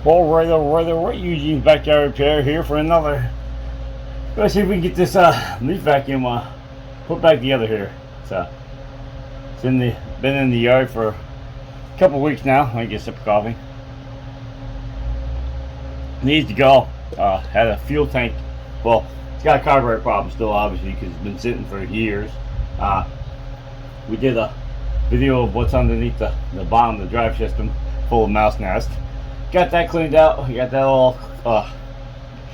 Alright, Eugene's backyard repair here for another. Let's see if we can get this leaf vacuum put back together here. It's been in the yard for a couple weeks now. I get a sip of coffee. Needs to go. Had a fuel tank. Well, it's got a carburetor problem still, obviously, because it's been sitting for years. We did a video of what's underneath the bottom of the drive system, full of mouse nest. Got that cleaned out. We got that all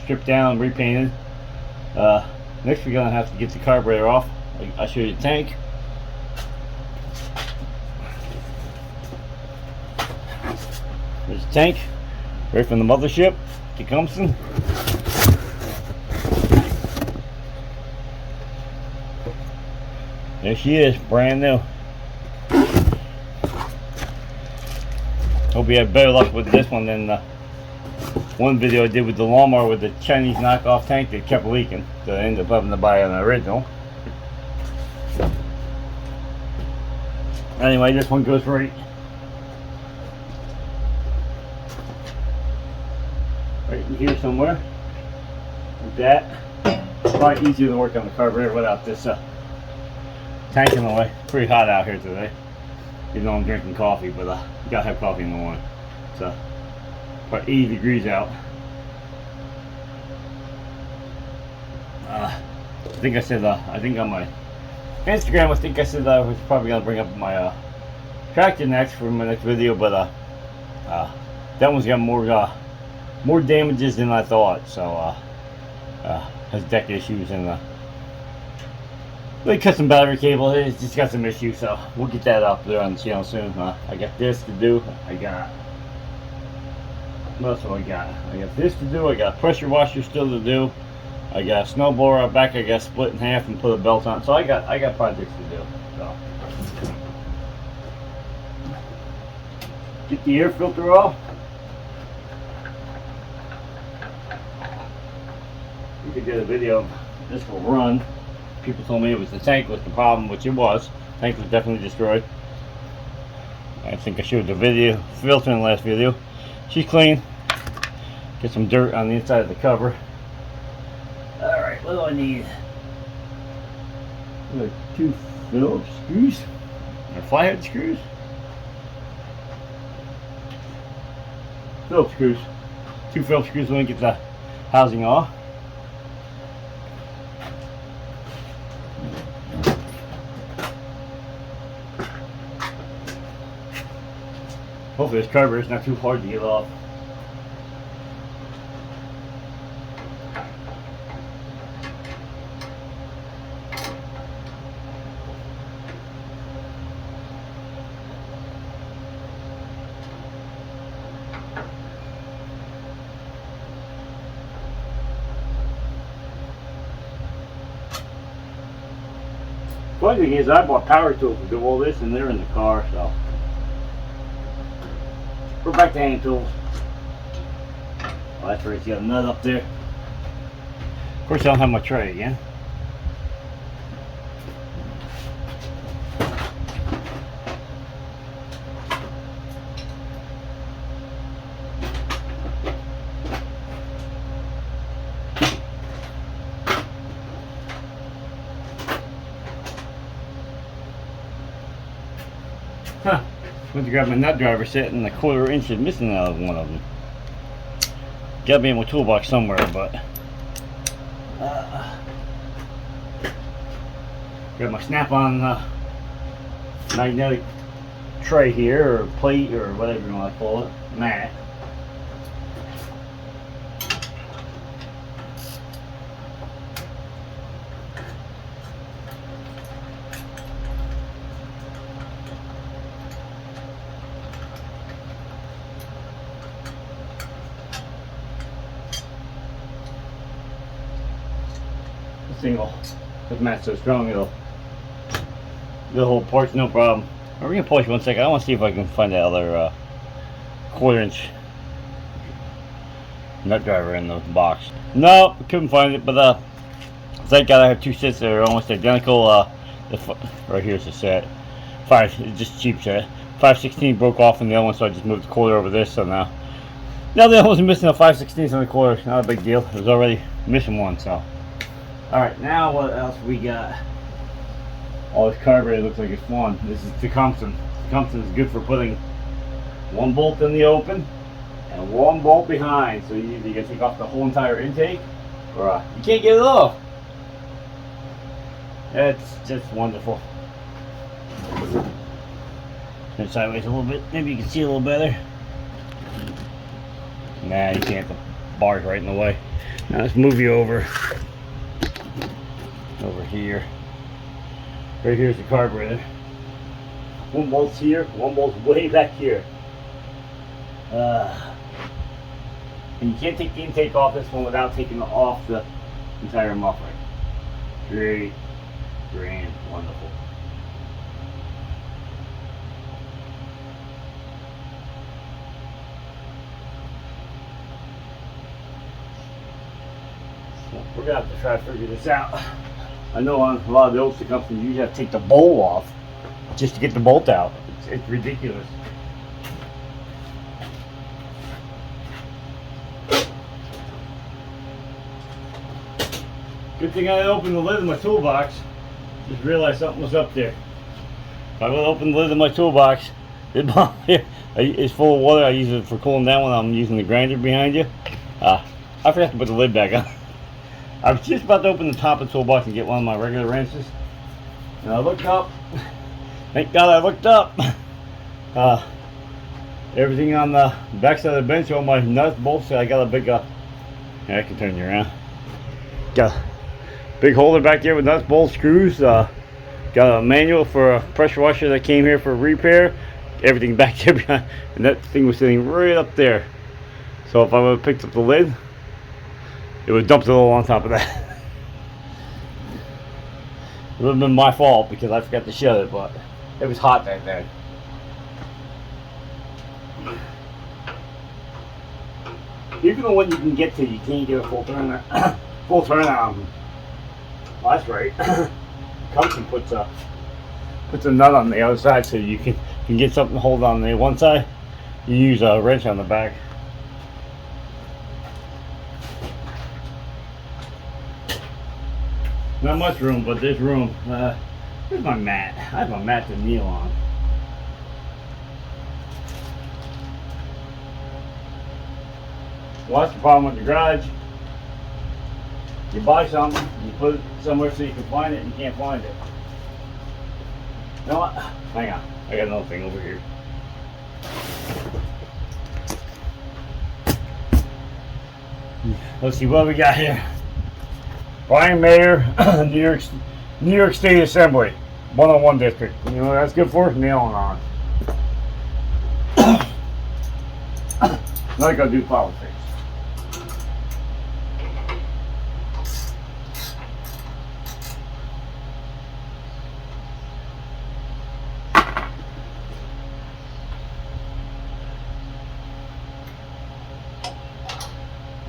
stripped down and repainted. Next we're gonna have to get the carburetor off. I'll show you the tank. There's the tank, right from the mothership, Tecumseh. There she is, brand new. Hope you have better luck with this one than the one video I did with the lawnmower with the Chinese knockoff tank that kept leaking. So I ended up having to buy an original. Anyway, this one goes right in here somewhere. Like that. It's probably easier to work on the carburetor without this tank in the way. It's pretty hot out here today. Even though I'm drinking coffee, but you gotta have coffee in the morning. So about 80 degrees out. I think I said I think on my Instagram I said I was probably gonna bring up my tractor next for my next video, but that one's got more damages than I thought. So has deck issues and they cut some battery cable. It's just got some issues, so we'll get that up there on the channel soon. I got this to do. What else do I got? I got this to do. I got a pressure washer still to do. I got a snowblower out back. I got split in half and put a belt on. So I got projects to do. So get the air filter off. You could get a video of this will run. People told me it was the tank was the problem, which it was. The tank was definitely destroyed. I think I showed the video filter in the last video. She's clean. Get some dirt on the inside of the cover. Alright, what do I need? Like 2 Phillips screws. Or flathead screws. Phillips screws. 2 Phillips screws when we get the housing off. Hopefully this carburetor is not too hard to get off. Funny thing is, I bought power tools to do all this, and they're in the car, so. We're back to hand tools. Oh, that's right, you got a nut up there. Of course, I don't have my tray again. Huh. Went to grab my nut driver set and a 1/4 inch is missing out of one of them. Gotta be in my toolbox somewhere, but got my snap-on magnetic tray here, or plate, or whatever you want to call it, mat. This mat's so strong the whole part's no problem. We're gonna pause 1 second. I want to see if I can find that other 1/4 inch nut driver in the box. No, couldn't find it, but thank God I have 2 sets that are almost identical. Right here's the set. It's just a cheap set. 5/16 broke off in the other one, so I just moved the 1/4 over this. So now Now that I was missing a 5/16 on the quarter, not a big deal. It was already missing one, so. Alright, now what else we got? Oh, this carburetor looks like it's fun. This is Tecumseh. Tecumseh is good for putting one bolt in the open and one bolt behind. So you either can take off the whole entire intake or you can't get it off. It's just wonderful. Turn sideways a little bit. Maybe you can see a little better. Nah, you can't. The bar's right in the way. Now let's move you over here. Right here's the carburetor. One bolt's here, one bolt's way back here. And you can't take the intake off this one without taking off the entire muffler. Great, grand, wonderful. We're gonna have to try to figure this out. I know on a lot of the old companies you have to take the bowl off just to get the bolt out. It's ridiculous. Good thing I opened the lid of my toolbox. Just realized something was up there. If I would open the lid of my toolbox, it's full of water. I use it for cooling down when I'm using the grinder behind you. I forgot to put the lid back on. I was just about to open the top of the toolbox and get one of my regular wrenches. And I looked up. Thank God I looked up. Everything on the back side of the bench, all my nuts, bolts, I got a big, I can turn you around. Got a big holder back there with nuts, bolts, screws. Got a manual for a pressure washer that came here for repair. Everything back there behind. And that thing was sitting right up there. So if I would have picked up the lid, it would dump it all on top of that. It would have been my fault because I forgot to shut it, but it was hot back then. Even the one you can get to, you can't get a full turn. Full turn on. Well, that's right. Compton puts a nut on the other side so you can get something to hold on the one side. You use a wrench on the back. Not much room, but there's room. Here's my mat. I have a mat to kneel on. Well, that's the problem with the garage. You buy something, you put it somewhere so you can find it, and you can't find it. You know what? Hang on. I got another thing over here. Let's see what we got here. Brian Mayer, New York State Assembly, 101 district. You know what that's good for? Nailing on. Now I gotta do politics.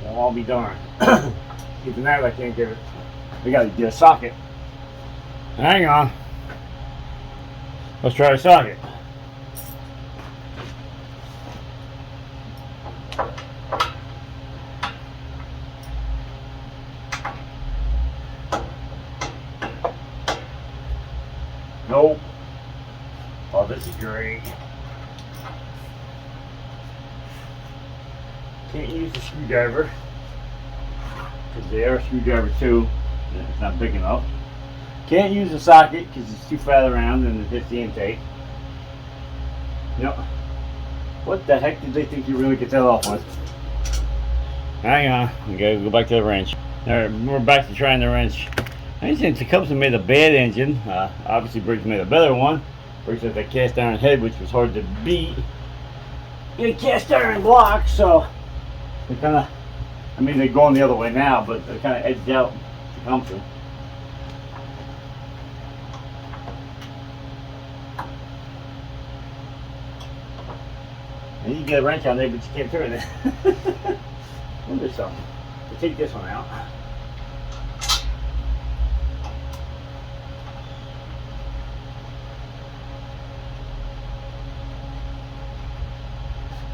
Well, I'll be darned. Even that I can't get it. We gotta get a socket. Hang on. Let's try a socket. Nope. Oh, this is great. Can't use the screwdriver. Because they are a screwdriver too, and it's not big enough. Can't use the socket because it's too fat around and it hits the intake. Yep. What the heck did they think you really get that off with? Hang on, we gotta go back to the wrench. Alright, we're back to trying the wrench. I think Tecumseh made a bad engine. Obviously Briggs made a better one. Briggs had that cast iron head which was hard to beat. In a cast iron block, so they kinda, I mean, they're going the other way now, but they're kind of edged out Tecumseh. And you get a wrench on there, but you can't turn it. Wonder something. We'll take this one out.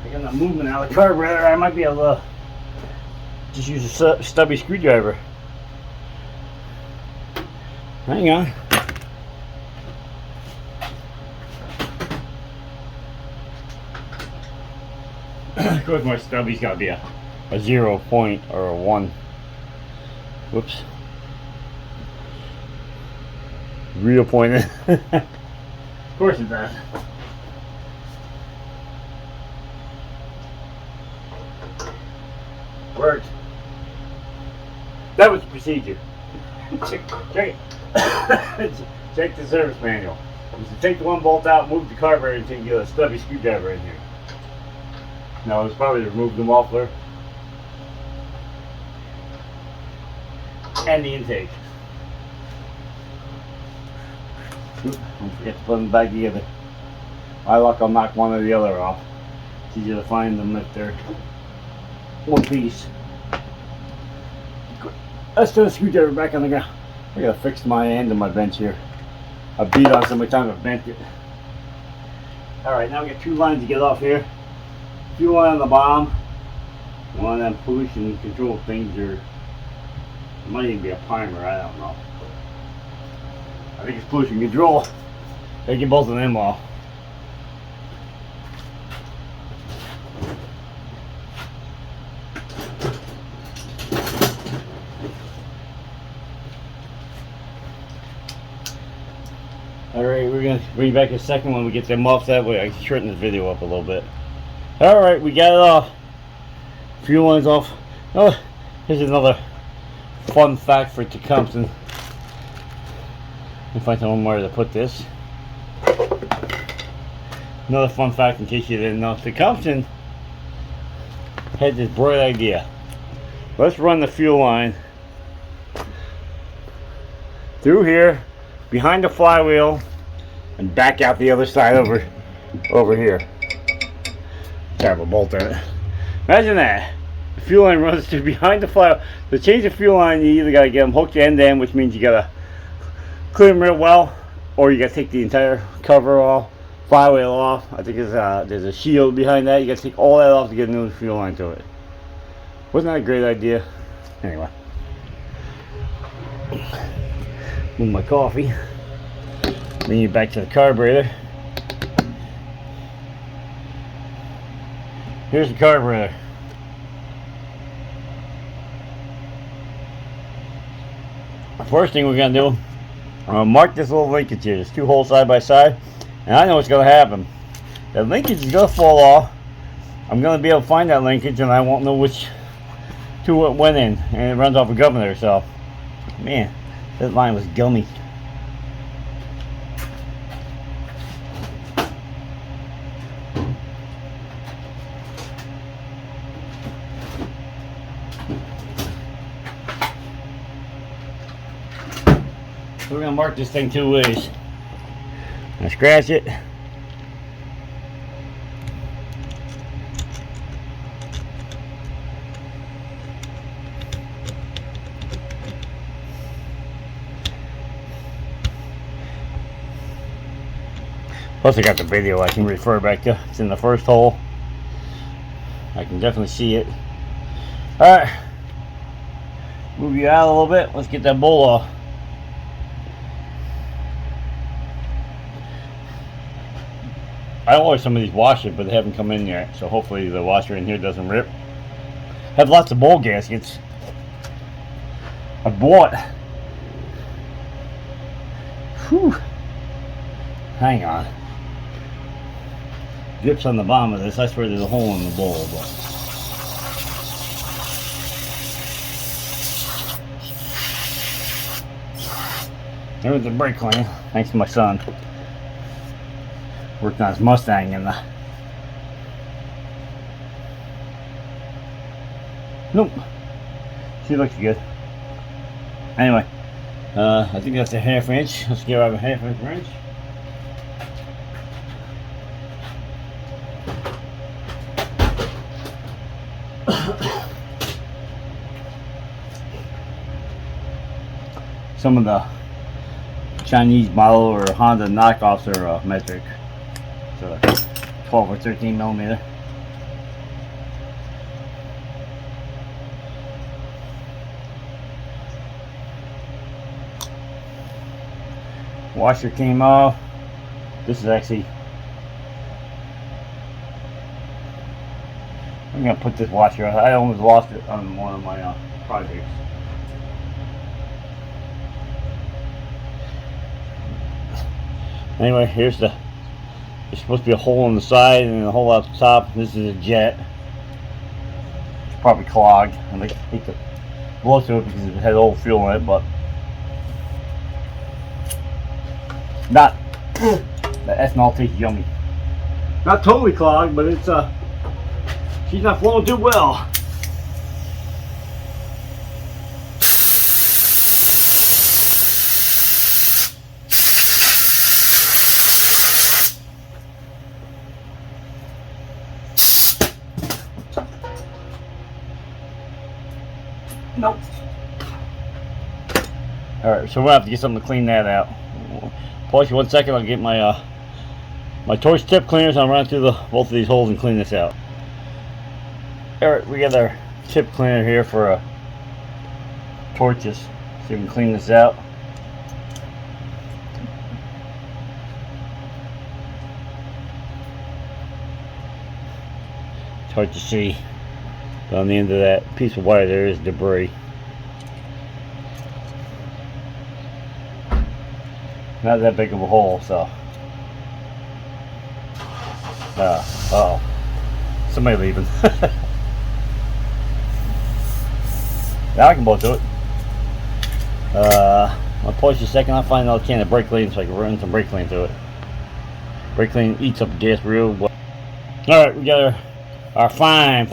Take the movement out of the carburetor, I might be able to just use a stubby screwdriver. Hang on. Of course, my stubby's got to be a 0 point or a 1. Whoops. Real point. Of course it does. Worked. That was the procedure. Check check the service manual. You should take the 1 bolt out, move the carburetor until you get a stubby screwdriver in here. Now it's probably to remove the muffler and the intake. Oop, don't forget to put them back together. My luck, I'll knock one or the other off. It's easier to find them if they're one piece. Let's throw the screwdriver back on the ground. I gotta fix my end of my bench here. I beat on so much time I bent it. Alright, now we got 2 lines to get off here. Fuel line on the bottom. One of them pollution control things, or it might even be a primer, I don't know. I think it's pollution control. Gotta get both of them off. Alright, we're going to bring back a second one. We get them off that way. I can shorten this video up a little bit. Alright, we got it off. Fuel line's off. Oh, here's another fun fact for Tecumseh. Let me find somewhere to put this. Another fun fact in case you didn't know. Tecumseh had this bright idea. Let's run the fuel line through here, behind the flywheel, and back out the other side over here. Terrible bolt in it. Imagine that. The fuel line runs through behind the flywheel. To change the fuel line, you either gotta get them hooked end to end, which means you gotta clean them real well, or you gotta take the entire cover off, flywheel off. I think there's a shield behind that. You gotta take all that off to get a new fuel line to it. Wasn't that a great idea? Anyway. Move my coffee. Bring you back to the carburetor. Here's the carburetor. First thing we're gonna do, I'm gonna mark this little linkage here. There's 2 holes side by side, and I know what's gonna happen. The linkage is gonna fall off. I'm gonna be able to find that linkage, and I won't know which 2 it went in, and it runs off a governor. So, man, that line was gummy. So we're going to mark this thing 2 ways. I scratch it. Plus I got the video I can refer back to. It's in the first hole. I can definitely see it. Alright. Move you out a little bit. Let's get that bowl off. I ordered some of these washers, but they haven't come in yet, so hopefully the washer in here doesn't rip. Have lots of bowl gaskets. I bought. Whew. Hang on. Drips on the bottom of this. I swear there's a hole in the bowl, but there's the brake clean. Thanks to my son. Worked on his Mustang and the nope. She looks good. Anyway, I think that's a 1/2 inch. Let's give out a 1/2 inch wrench. Some of the Chinese model or Honda knockoffs are metric. So 12 or 13 millimeter. Washer came off. This is actually, I'm gonna put this washer on. I almost lost it on one of my projects. Anyway, here's the, there's supposed to be a hole on the side and a hole out the top. This is a jet. It's probably clogged. I hate to blow through it because it had old fuel in it, but not, the ethanol tastes yummy. Not totally clogged, but it's she's not flowing too well. Nope. Alright, so we'll have to get something to clean that out. Pause you 1 second, I'll get my my torch tip cleaners. I'll run through both of these holes and clean this out. Alright, we got our tip cleaner here for torches. So we can clean this out. It's hard to see, but on the end of that piece of wire there is debris. Not that big of a hole, so. Uh-oh. Somebody leaving. Now I can blow through it. I'll pause you a second. I'll find another can of brake clean so I can run some brake clean through it. Brake clean eats up gas real well. Alright, we got our fine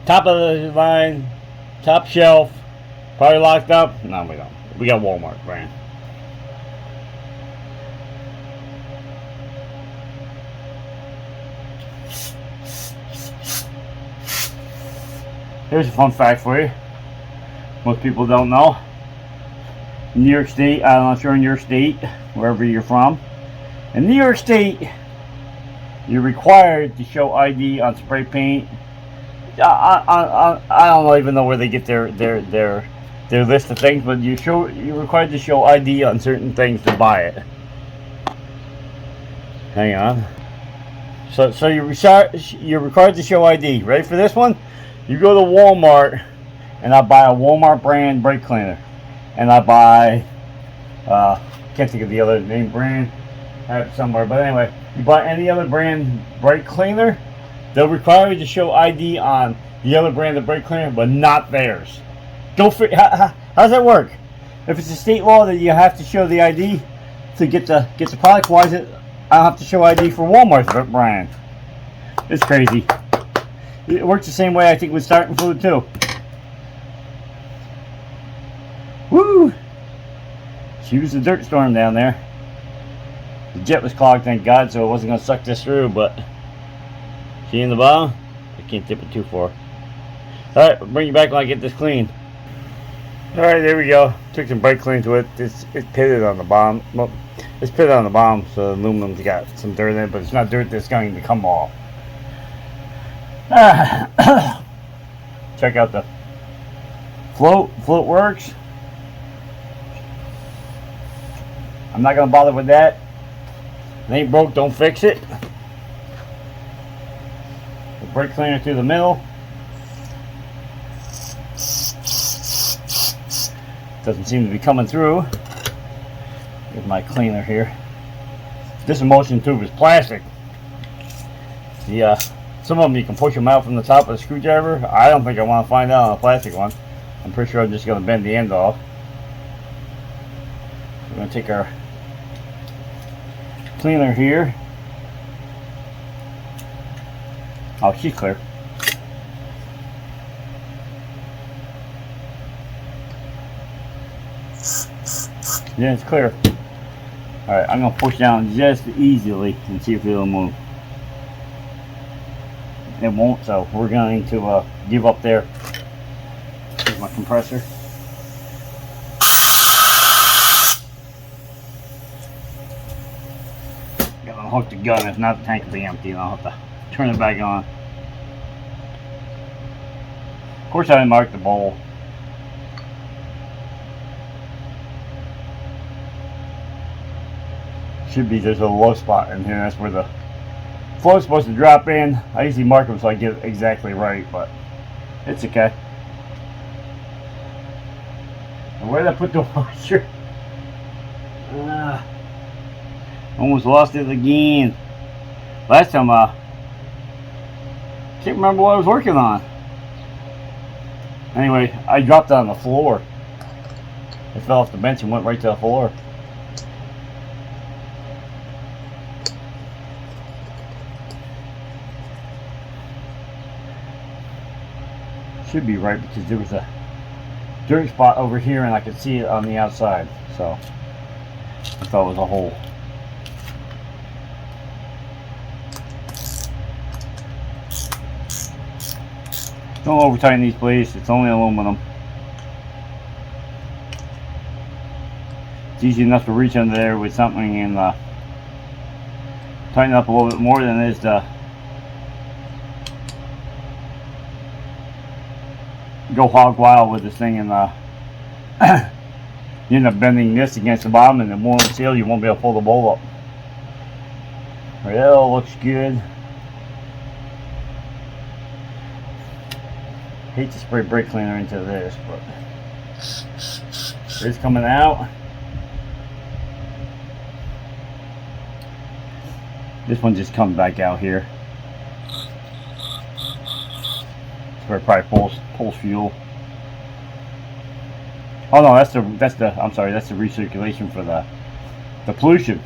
top of the line, top shelf. Probably locked up. No, we don't. We got Walmart brand. Here's a fun fact for you. Most people don't know. In New York State, I'm not sure in your state, wherever you're from. In New York State, you're required to show ID on spray paint. I don't even know where they get their list of things, but you're required to show ID on certain things to buy it. Hang on. So you're required to show ID. Ready for this one? You go to Walmart, and I buy a Walmart brand brake cleaner, and I buy, can't think of the other name brand, I have it somewhere, but anyway, you buy any other brand brake cleaner, they'll require you to show ID on the other brand of brake cleaner, but not theirs. How does that work? If it's a state law that you have to show the ID to get the product, why is it I don't have to show ID for Walmart's brand? It's crazy. It works the same way I think with starting food too. Woo! She was a dirt storm down there. The jet was clogged, thank God, so it wasn't going to suck this through, but see in the bottom? I can't tip it too far. Alright, we'll bring you back when I get this clean. Alright, there we go. Took some brake clean to it. It's pitted on the bottom. Well, it's pitted on the bottom, so the aluminum's got some dirt in it, but it's not dirt that's going to come off. Check out the float. Float works. I'm not gonna bother with that. If it ain't broke, don't fix it. The brake cleaner through the middle. Doesn't seem to be coming through. Here's my cleaner here. This emulsion tube is plastic. Some of them you can push them out from the top of the screwdriver. I don't think I want to find out on a plastic one. I'm pretty sure I'm just going to bend the end off. We're going to take our cleaner here. Oh, she's clear. Yeah, it's clear. Alright, I'm going to push down just easily and see if it'll move. It won't, so we're going to give up there. Here's my compressor. Got to unhook the gun. If not, the tank will be empty and I'll have to turn it back on. Of course, I didn't mark the bowl. Should be, there's a low spot in here. That's where the flow's supposed to drop in. I usually mark them so I get it exactly right, but it's okay. And where did I put the washer? Almost lost it again. Last time can't remember what I was working on. Anyway, I dropped it on the floor. It fell off the bench and went right to the floor. Should be right because there was a dirt spot over here and I could see it on the outside. So I thought it was a hole. Don't over tighten these blades, it's only aluminum. It's easy enough to reach under there with something and tighten up a little bit more than it is to go hog wild with this thing and you end up bending this against the bottom and it won't seal. You won't be able to pull the bowl up. Right, that all looks good. Hate to spray brake cleaner into this, but it's coming out. This one just comes back out here. It's where it probably pulls fuel. Oh no, that's the I'm sorry, that's the recirculation for the pollution.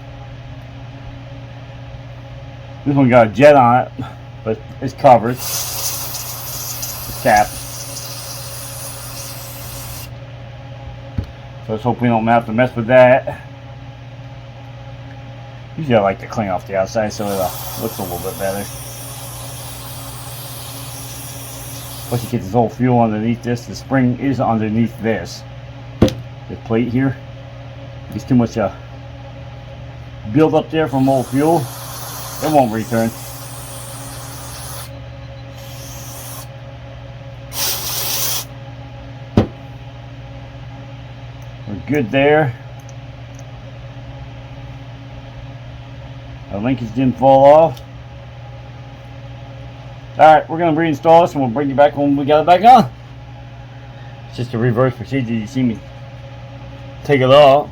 This one got a jet on it, but it's covered. It's capped. So let's hope we don't have to mess with that. Usually I like to clean off the outside so it looks a little bit better. Once you get this old fuel underneath this, the spring is underneath this plate here. There's too much build up there from old fuel. It won't return. We're good there. Our linkage didn't fall off. Alright, we're going to reinstall this and we'll bring you back when we got it back on. It's just a reverse procedure. You see me take it off.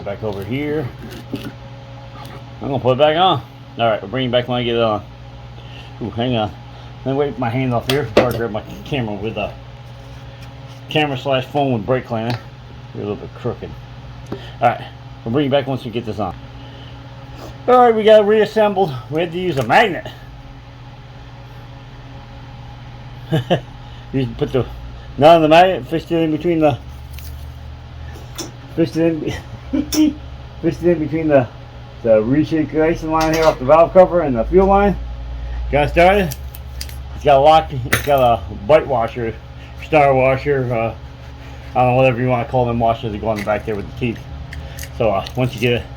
Back over here. I'm going to put it back on. Alright, we'll bring it back when I get it on. Ooh, hang on. Let me wipe my hand off here before I grab my camera with a camera / phone with brake cleaner. We're a little bit crooked. Alright, we'll bring you back once we get this on. Alright, we got it reassembled. We had to use a magnet. You put the nut on the magnet, fished it in between the the recirculation line here off the valve cover and the fuel line. Got it started. It's got a lock. It's got a bite washer, star washer. I don't know, whatever you want to call them washers that go on the back there with the teeth. So once you get it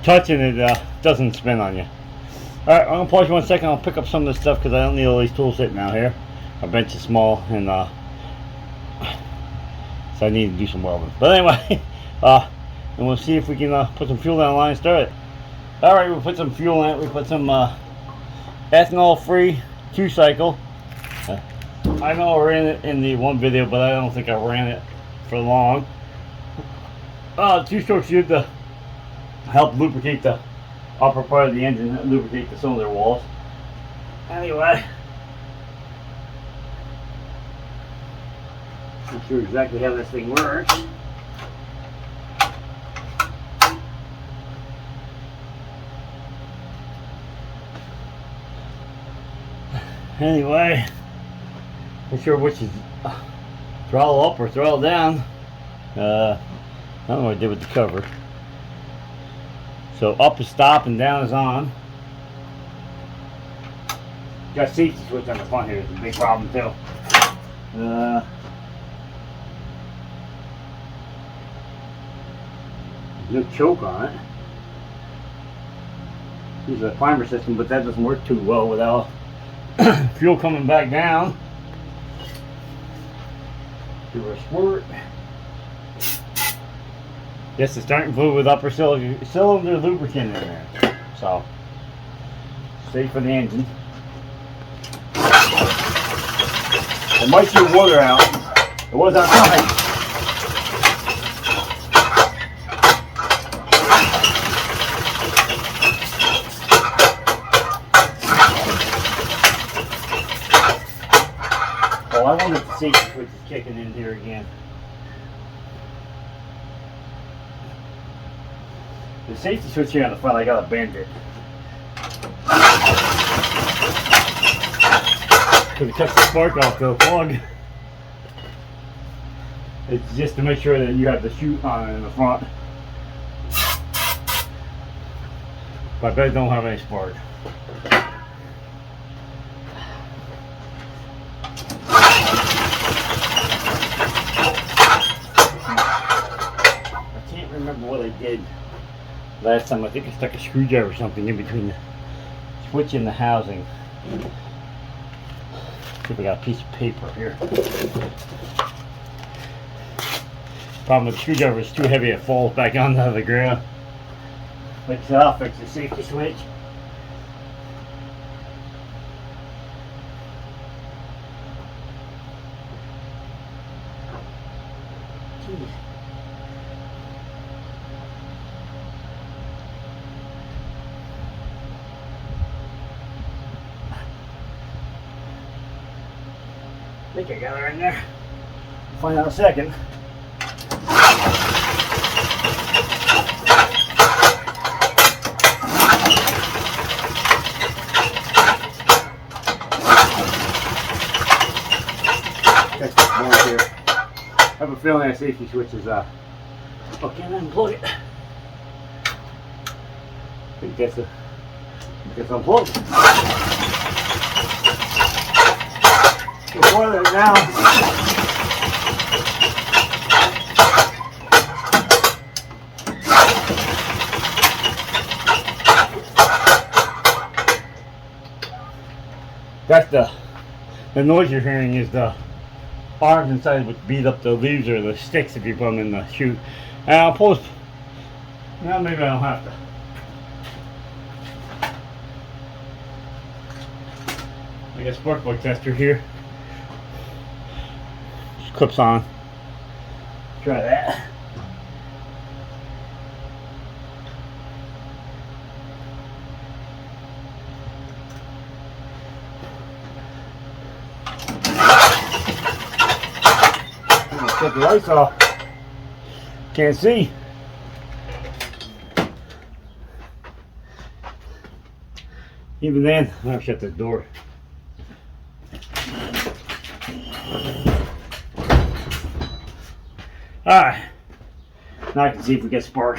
touching, it doesn't spin on you. All right, I'm gonna pause you 1 second. I'll pick up some of this stuff because I don't need all these tools sitting out here. Our bench is small and so I need to do some welding. But anyway, and we'll see if we can put some fuel down the line and start it. All right, we'll put some fuel in it. We put some ethanol-free 2-cycle. I know I ran it in the one video, but I don't think I ran it for long. 2-stroke should to help lubricate the upper part of the engine, lubricate the cylinder walls. Anyway, not sure exactly how this thing works. Anyway, not sure which is throttle up or throttle down. I don't know what I did with the cover. So up is stop and down is on. Got safety switch on the front here. It's a big problem too. There's no choke on it. Use a climber system, but that doesn't work too well without fuel coming back down. Give her a squirt. Just the starting fluid with upper cylinder lubricant in there. So, safe for the engine. It might shoot water out. It was outside. Well, I wonder if the safety switch is kicking in here again. The safety switch here on the front, I gotta bend it. Because it cuts the spark off the plug. It's just to make sure that you have the chute on it in the front. But I bet it don't have any spark. I can't remember what I did last time. I think I stuck a screwdriver or something in between the switch and the housing. See if I got a piece of paper here. Problem with the screwdriver is too heavy, it falls back onto the ground. Fix it up, fix the safety switch. Jeez. I think I got her in there. We'll find out in a second. That's the point here. I have a feeling that safety switch is I can't unplug it. I think that's unplugged. Before that now. That's the noise you're hearing is the arms inside which beat up the leaves or the sticks if you put them in the chute. And I'll pull this. Well, maybe I don't have to. I got a spark plug tester here. Just clips on. Try that. Shut the lights off. Can't see. Even then, I'm gonna shut the door. Alright. Now I can see if we get spark.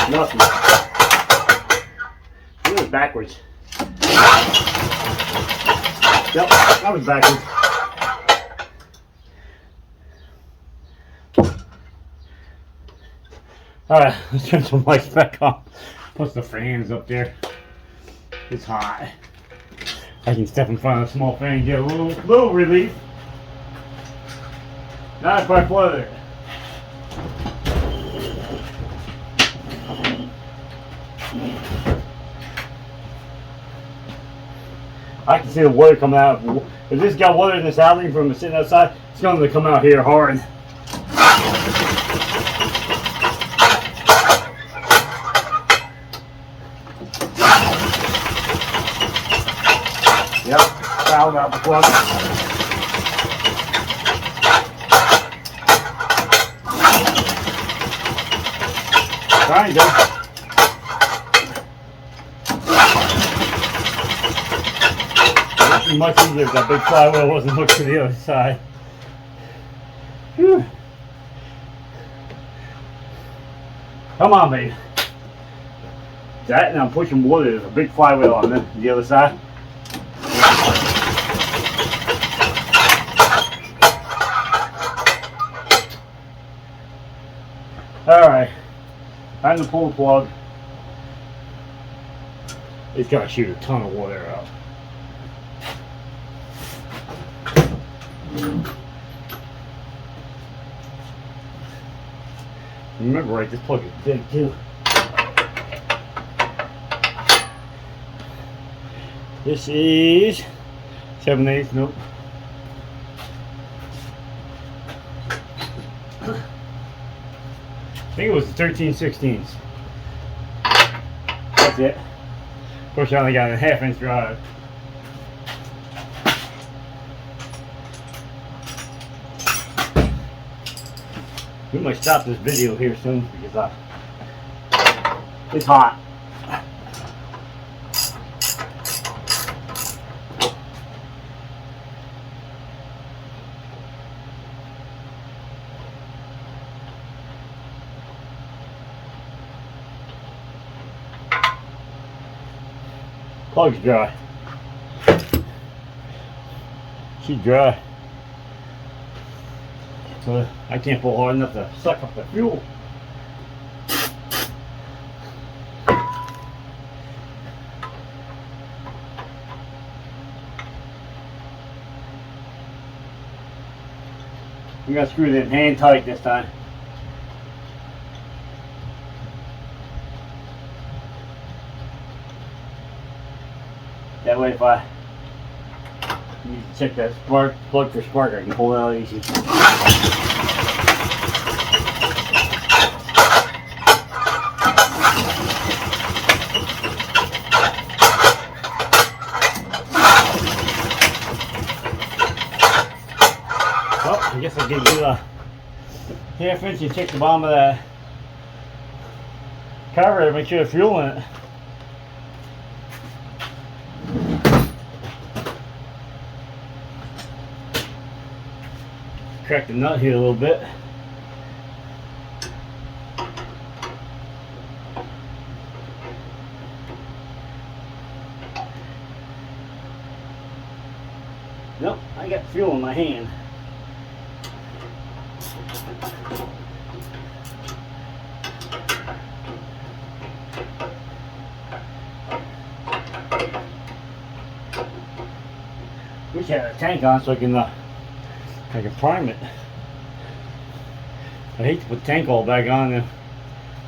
Nothing. It was backwards. Yep, that was backwards. Alright, let's turn some lights back on. Plus the fan's up there. It's hot. I can step in front of a small fan and get a little relief. Not quite flooded. I can see the water coming out. If this got water in this housing from sitting outside, it's going to come out here hard. Yep, fouled out the plug. Kind of. It'd be much easier if that big flywheel wasn't hooked to the other side. Whew. Come on, baby. That, and I'm pushing water. There's a big flywheel on the other side. Alright, time to pull the plug. It's got to shoot a ton of water out. Remember, right, this plug is big too. This is 7/8, nope. I think it was 13/16. That's it. Of course, I only got a 1/2 inch drive. We might stop this video here soon because it's hot. Plug's dry. She's dry. So I can't pull hard enough to suck up the fuel. I'm gonna screw it in hand tight this time. That way if I need to check that spark plug for spark, I can pull it out easy. Well, I guess I'll give you a 1/2 inch and check the bottom of that carburetor to make sure there's fuel in it. Crack the nut here a little bit. Nope, I got fuel in my hand. Wish I had a tank on so I can prime it. I hate to put the tank all back on and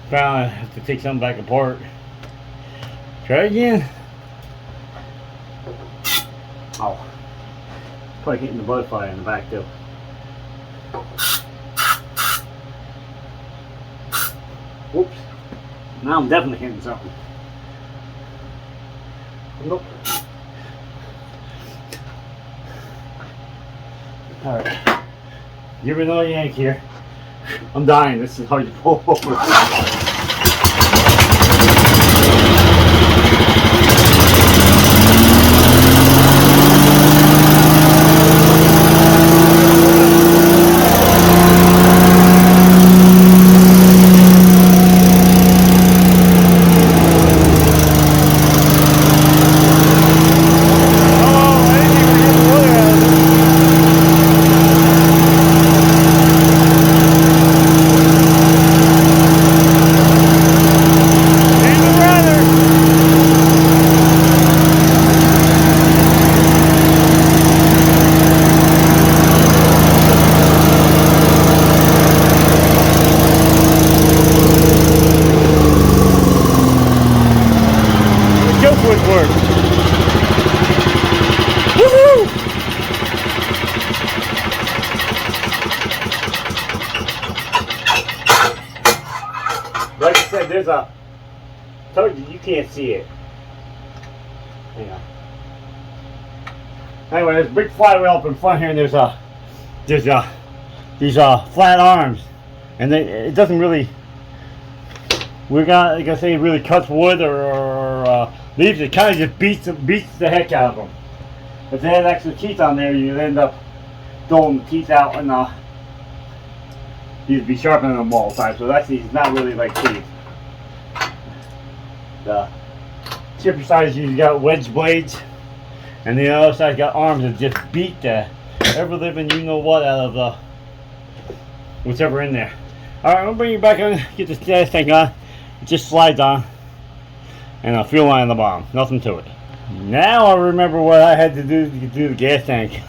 finally have to take something back apart. Try again. Oh, probably hitting the butterfly in the back too. Whoops. Now I'm definitely hitting something. Nope. Alright. Give it another yank here. I'm dying. This is hard to pull over. Work. Woohoo! Like I said, there's a. Told you can't see it. Hang on. Anyway, there's a big flywheel up in front here, and there's these flat arms, and it doesn't really. We're not, like I say, it really cuts wood or leaves. It kind of just beats the heck out of them. If they had extra teeth on there, you'd end up throwing the teeth out and you'd be sharpening them all the time. So that's not really like teeth. The chipper side usually got wedge blades, and the other side got arms that just beat the ever living you know what out of the whatever in there. All right, I'm gonna bring you back on. Get this gas tank on. It just slides on, and a fuel line on the bottom. Nothing to it. Now I remember what I had to do the gas tank.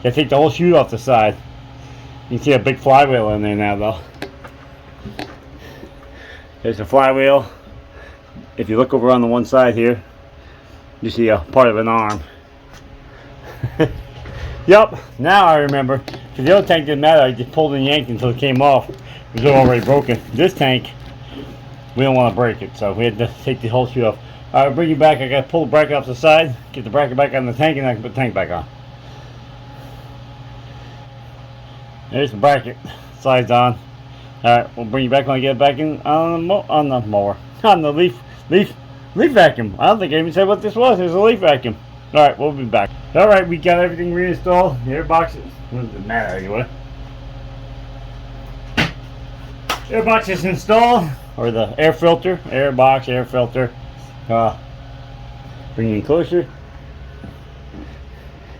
I take the whole chute off the side. You can see a big flywheel in there now, though. There's the flywheel. If you look over on the one side here, you see a part of an arm. Yep, now I remember. Because the other tank didn't matter, I just pulled and yanked until it came off. It was already broken. This tank, we don't want to break it, so we had to take the whole chute off. Alright, bring you back. I got to pull the bracket off the side, get the bracket back on the tank, and I can put the tank back on. There's the bracket. Slides on. Alright, we'll bring you back when I get it back in on the mower. On the leaf vacuum. I don't think I even said what this was. There's a leaf vacuum. Alright, we'll be back. Alright, we got everything reinstalled. The air box doesn't matter anyway. Air box is installed, or the air filter, air box, air filter. Bring you in closer.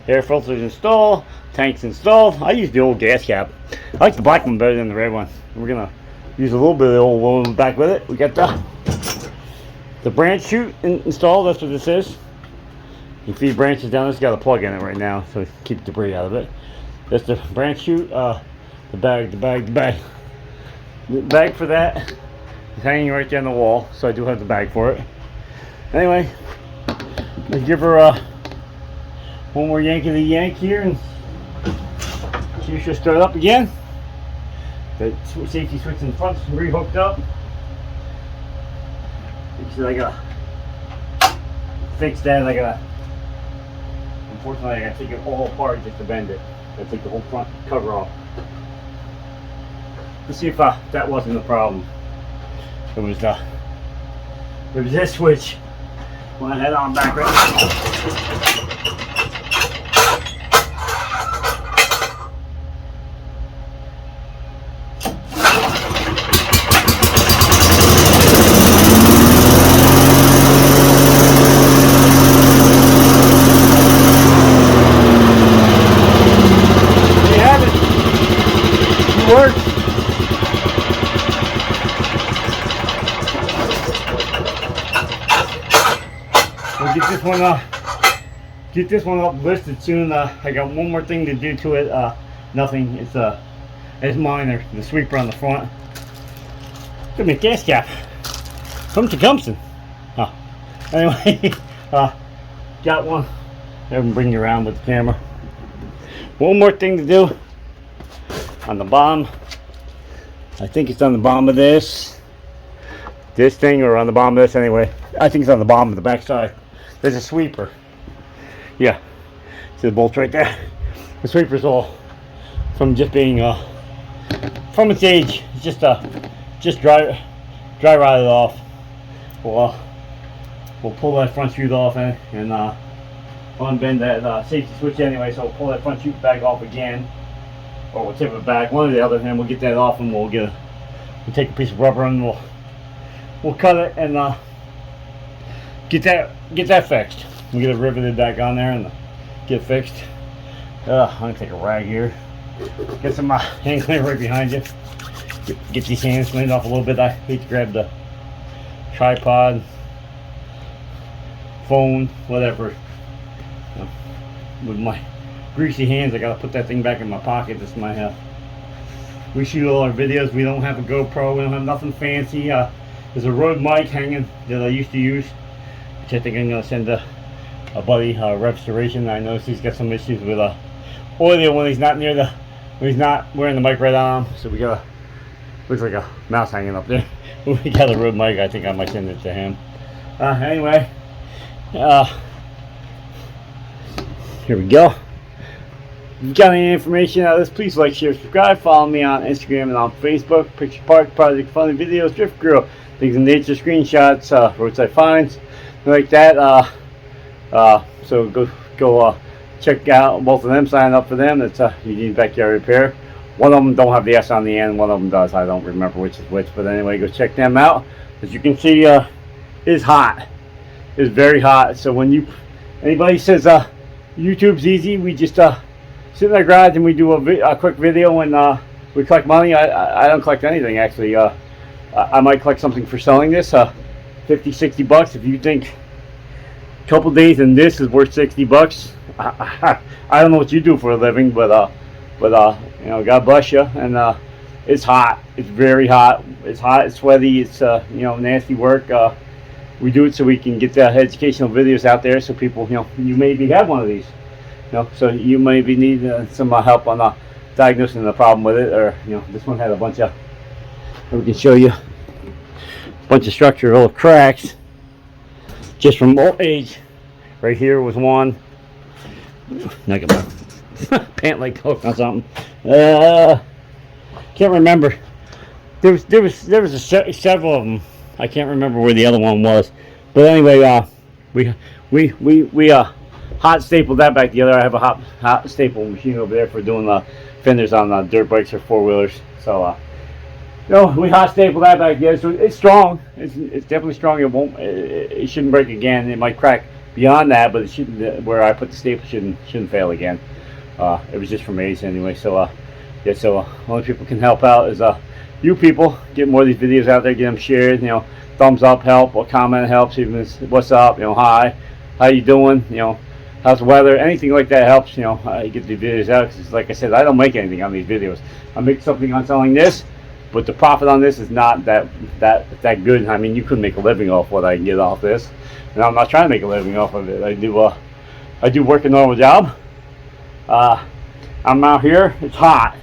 Air filter is installed. Tank's installed. I use the old gas cap. I like the black one better than the red one. We're gonna use a little bit of the old one back with it. We got the branch chute installed. That's what this is. You feed branches down. It's got a plug in it right now, so keep debris out of it. That's the branch chute. The bag for that is hanging right there on the wall, so I do have the bag for it. Anyway, let's give her one more yank of the yank here, and she should start up again. The safety switch in the front is re-hooked up. I gotta fix that. Unfortunately, I gotta take it all apart just to bend it. I take the whole front cover off. Let's see if that wasn't the problem. It was this switch. When I head on back right now. We'll get this one up listed soon. I got one more thing to do to it. Nothing. It's minor. The sweeper on the front. Give me a gas cap from Tecumseh. Oh. Anyway, got one. I haven't bring you around with the camera. One more thing to do on the bottom. I think it's on the bottom of this thing, or on the bottom of this anyway. I think it's on the bottom of the back side. There's a sweeper. Yeah, see the bolts right there. The sweeper's all from just being from its age. It's just dry rotted off. We'll pull that front chute off and unbend that safety switch anyway. So we'll pull that front chute back off again, or we'll tip it back, one or the other, and we'll get that off, and we'll take a piece of rubber and we'll cut it and get that fixed. We'll get it riveted back on there and get it fixed. I'm gonna take a rag here. Get some hand cleaner right behind you. Get these hands cleaned off a little bit. I hate to grab the tripod, phone, whatever. With my greasy hands, I gotta put that thing back in my pocket. This is my we shoot all our videos. We don't have a GoPro. We don't have nothing fancy. There's a Rode mic hanging that I used to use, which I think I'm gonna send a buddy restoration. I noticed he's got some issues with audio when he's not when he's not wearing the mic right on him. So we got looks like a mouse hanging up there. We got a Rode mic. I think I might send it to him. Anyway, here we go. If you got any information out of this, please like, share, subscribe. Follow me on Instagram and on Facebook. Picture Park, Project Funny Videos, Drift Grill, things in nature, screenshots, roadside finds, like that. So go check out both of them. Sign up for them. It's Eugene Backyard Repair. One of them don't have the S on the end. One of them does. I don't remember which is which. But anyway, go check them out. As you can see, it's hot. It's very hot. So when anybody says YouTube's easy, we just sit in our garage and we do a quick video and we collect money. I don't collect anything actually. I might collect something for selling this. 50, 60 bucks. If you think a couple days and this is worth 60 bucks, I don't know what you do for a living, but you know, God bless you. And It's hot. It's very hot. It's hot. It's sweaty. It's you know, nasty work. We do it so we can get the educational videos out there, so people, you know, you maybe have one of these, you know, so you maybe need some help on diagnosing the problem with it, or you know, this one had a bunch of, we can show you a bunch of structural cracks just from old age. Right here was one. Now get my pant leg hook on something. Can't remember. There was several of them. I can't remember where the other one was, but anyway, we hot stapled that back together. I have a hot staple machine over there for doing the fenders on dirt bikes or 4-wheelers. So you know, we hot stapled that back together. So it's strong. It's definitely strong. It won't. It shouldn't break again. It might crack beyond that, but it shouldn't. Where I put the staple shouldn't fail again. It was just from age anyway. So yeah. So only people can help out is you people. Get more of these videos out there. Get them shared. You know, thumbs up help. A comment helps. Even what's up. You know, hi, how you doing? You know, how's the weather? Anything like that helps. You know, I get the videos out. Cause like I said, I don't make anything on these videos. I make something on selling this, but the profit on this is not that good. I mean, you couldn't make a living off what I can get off this, and I'm not trying to make a living off of it. I do work a normal job. I'm out here. It's hot.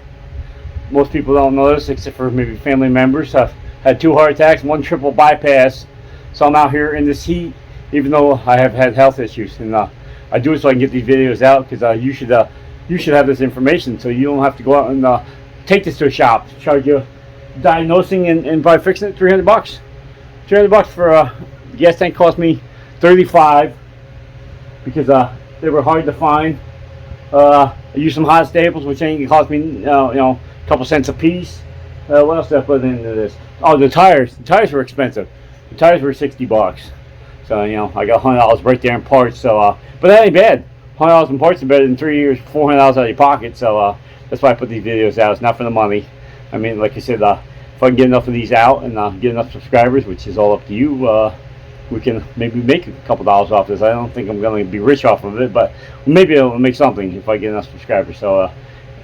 Most people don't know this, except for maybe family members. I've had 2 heart attacks, 1 triple bypass, so I'm out here in this heat, even though I have had health issues. And I do it so I can get these videos out, because you should have this information, so you don't have to go out and take this to a shop, charge you diagnosing and by fixing it $300. $300 for a gas tank cost me $35 because they were hard to find. I used some hot staples, which ain't cost me you know, a couple cents a piece. What else did I put into this? Oh, the tires. The tires were expensive. The tires were $60. So you know, I got $100 right there in parts. So but that ain't bad. $100 in parts is better than 3 years, $400 out of your pocket. So that's why I put these videos out. It's not for the money. I mean, like I said, if I can get enough of these out and get enough subscribers, which is all up to you, we can maybe make a couple dollars off this. I don't think I'm going to be rich off of it, but maybe it'll make something if I get enough subscribers. So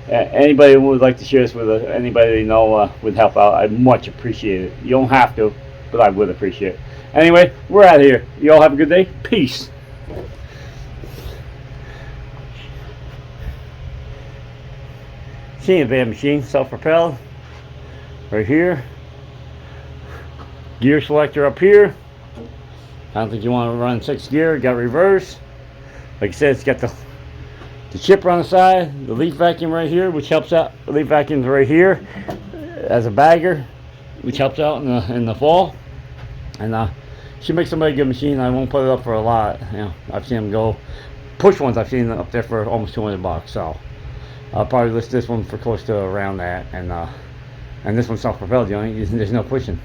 anybody who would like to share this with anybody they know would help out, I'd much appreciate it. You don't have to, but I would appreciate it. Anyway, we're out of here. You all have a good day. Peace. See a bad machine, self-propelled. Right here. Gear selector up here. I don't think you want to run 6th gear. Got reverse. Like I said, it's got the chipper on the side, the leaf vacuum right here, which helps out. The leaf vacuum's right here as a bagger, which helps out in the fall. And should make somebody a good machine. I won't put it up for a lot. You know, I've seen them go push ones. I've seen them up there for almost $200. So I'll probably list this one for close to around that. And this one's self-propelled. You know, there's no pushing.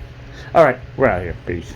All right, we're out of here. Peace.